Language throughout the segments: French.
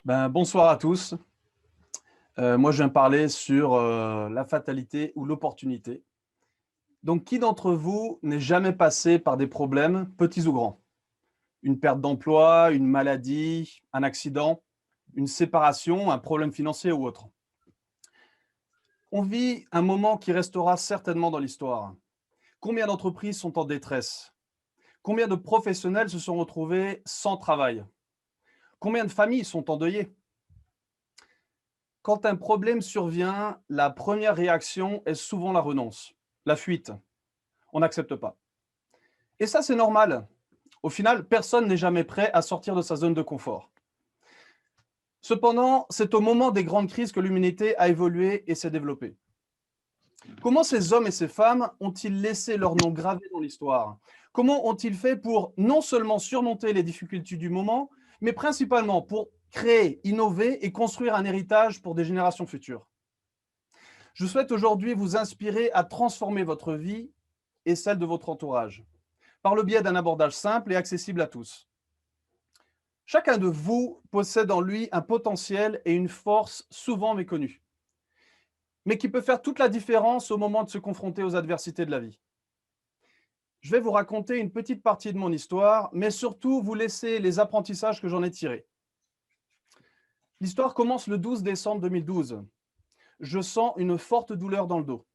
Bonsoir à tous. Moi, je viens parler sur la fatalité ou l'opportunité. Donc, qui d'entre vous n'est jamais passé par des problèmes, petits ou grands? Une perte d'emploi, une maladie, un accident, une séparation, un problème financier ou autre? On vit un moment qui restera certainement dans l'histoire. Combien d'entreprises sont en détresse? Combien de professionnels se sont retrouvés sans travail? Combien de familles sont endeuillées? Quand un problème survient, la première réaction est souvent la renonce, la fuite. On n'accepte pas. Et ça, c'est normal. Au final, personne n'est jamais prêt à sortir de sa zone de confort. Cependant, c'est au moment des grandes crises que l'humanité a évolué et s'est développée. Comment ces hommes et ces femmes ont-ils laissé leur nom gravé dans l'histoire? Comment ont-ils fait pour non seulement surmonter les difficultés du moment, mais principalement pour créer, innover et construire un héritage pour des générations futures? Je souhaite aujourd'hui vous inspirer à transformer votre vie et celle de votre entourage, par le biais d'un abordage simple et accessible à tous. Chacun de vous possède en lui un potentiel et une force souvent méconnus, mais qui peut faire toute la différence au moment de se confronter aux adversités de la vie. Je vais vous raconter une petite partie de mon histoire, mais surtout vous laisser les apprentissages que j'en ai tirés. L'histoire commence le 12 décembre 2012. Je sens une forte douleur dans le dos.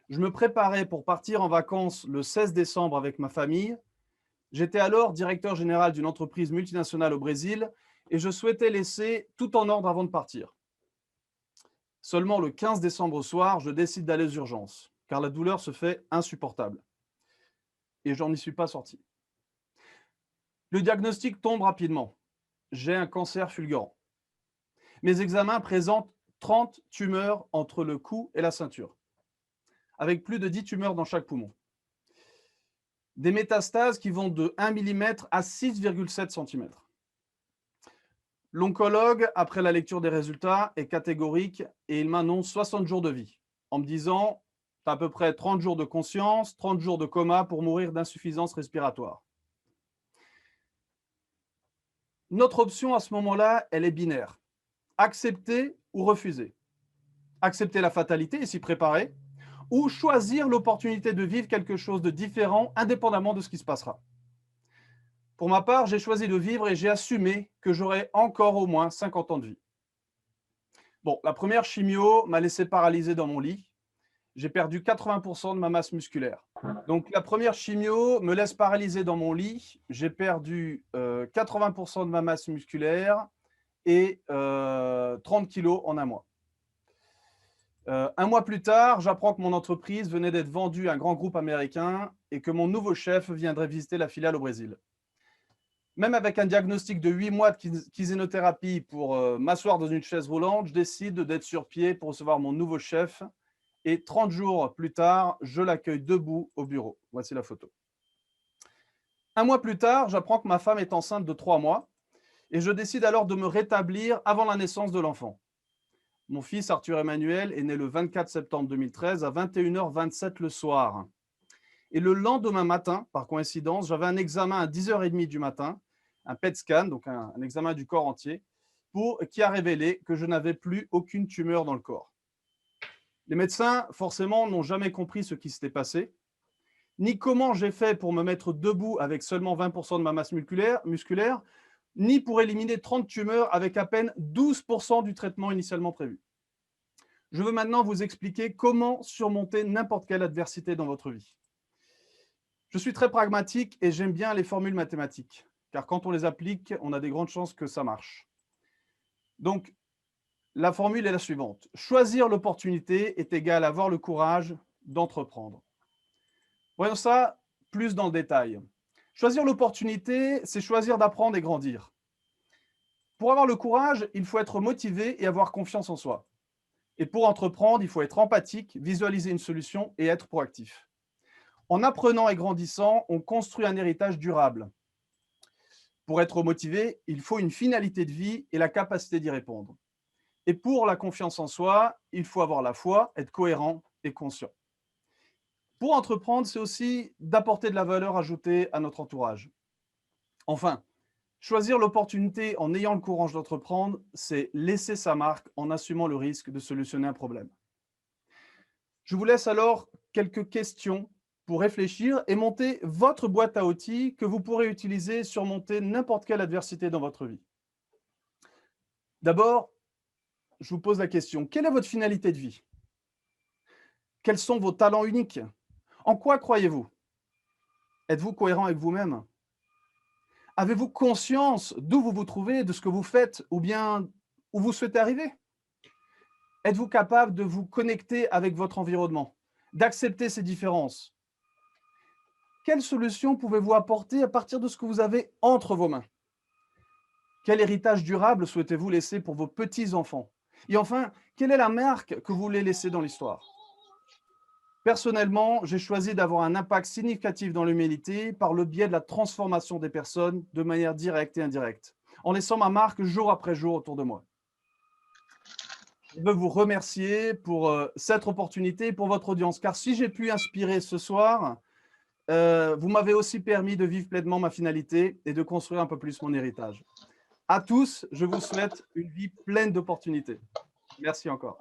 Je me préparais pour partir en vacances le 16 décembre avec ma famille. J'étais alors directeur général d'une entreprise multinationale au Brésil et je souhaitais laisser tout en ordre avant de partir. Seulement le 15 décembre au soir, je décide d'aller aux urgences, car la douleur se fait insupportable. Et j'en y suis pas sorti. Le diagnostic tombe rapidement. J'ai un cancer fulgurant. Mes examens présentent 30 tumeurs entre le cou et la ceinture, avec plus de 10 tumeurs dans chaque poumon. Des métastases qui vont de 1 mm à 6,7 cm. L'oncologue, après la lecture des résultats, est catégorique et il m'annonce 60 jours de vie, en me disant tu as à peu près 30 jours de conscience, 30 jours de coma pour mourir d'insuffisance respiratoire. Notre option à ce moment-là, elle est binaire. Accepter ou refuser. Accepter la fatalité et s'y préparer, ou choisir l'opportunité de vivre quelque chose de différent indépendamment de ce qui se passera. Pour ma part, j'ai choisi de vivre et j'ai assumé que j'aurais encore au moins 50 ans de vie. Bon, la première chimio m'a laissé paralysé dans mon lit. J'ai perdu 80% de ma masse musculaire. Donc la première chimio me laisse paralysé dans mon lit. J'ai perdu 80% de ma masse musculaire et 30 kilos en un mois. Un mois plus tard, j'apprends que mon entreprise venait d'être vendue à un grand groupe américain et que mon nouveau chef viendrait visiter la filiale au Brésil. Même avec un diagnostic de 8 mois de kinésithérapie pour m'asseoir dans une chaise roulante, je décide d'être sur pied pour recevoir mon nouveau chef. Et 30 jours plus tard, je l'accueille debout au bureau. Voici la photo. Un mois plus tard, j'apprends que ma femme est enceinte de 3 mois et je décide alors de me rétablir avant la naissance de l'enfant. Mon fils Arthur Emmanuel est né le 24 septembre 2013 à 21h27 le soir. Et le lendemain matin, par coïncidence, j'avais un examen à 10h30 du matin, un PET scan, donc un examen du corps entier, qui a révélé que je n'avais plus aucune tumeur dans le corps. Les médecins, forcément, n'ont jamais compris ce qui s'était passé, ni comment j'ai fait pour me mettre debout avec seulement 20% de ma masse musculaire, ni pour éliminer 30 tumeurs avec à peine 12% du traitement initialement prévu. Je veux maintenant vous expliquer comment surmonter n'importe quelle adversité dans votre vie. Je suis très pragmatique et j'aime bien les formules mathématiques, car quand on les applique, on a des grandes chances que ça marche. Donc, la formule est la suivante. Choisir l'opportunité est égal à avoir le courage d'entreprendre. Voyons ça plus dans le détail. Choisir l'opportunité, c'est choisir d'apprendre et grandir. Pour avoir le courage, il faut être motivé et avoir confiance en soi. Et pour entreprendre, il faut être empathique, visualiser une solution et être proactif. En apprenant et grandissant, on construit un héritage durable. Pour être motivé, il faut une finalité de vie et la capacité d'y répondre. Et pour la confiance en soi, il faut avoir la foi, être cohérent et conscient. Pour entreprendre, c'est aussi d'apporter de la valeur ajoutée à notre entourage. Enfin, Choisir l'opportunité en ayant le courage d'entreprendre, c'est laisser sa marque en assumant le risque de solutionner un problème. Je vous laisse alors quelques questions pour réfléchir et monter votre boîte à outils que vous pourrez utiliser surmonter n'importe quelle adversité dans votre vie. D'abord, je vous pose la question, quelle est votre finalité de vie? Quels sont vos talents uniques? En quoi croyez-vous? Êtes-vous cohérent avec vous-même? Avez-vous conscience d'où vous vous trouvez, de ce que vous faites ou bien où vous souhaitez arriver? Êtes-vous capable de vous connecter avec votre environnement, d'accepter ces différences? Quelle solution pouvez-vous apporter à partir de ce que vous avez entre vos mains? Quel héritage durable souhaitez-vous laisser pour vos petits-enfants? Et enfin, quelle est la marque que vous voulez laisser dans l'histoire? Personnellement, j'ai choisi d'avoir un impact significatif dans l'humanité par le biais de la transformation des personnes de manière directe et indirecte, en laissant ma marque jour après jour autour de moi. Je veux vous remercier pour cette opportunité et pour votre audience, car si j'ai pu inspirer ce soir, vous m'avez aussi permis de vivre pleinement ma finalité et de construire un peu plus mon héritage. À tous, je vous souhaite une vie pleine d'opportunités. Merci encore.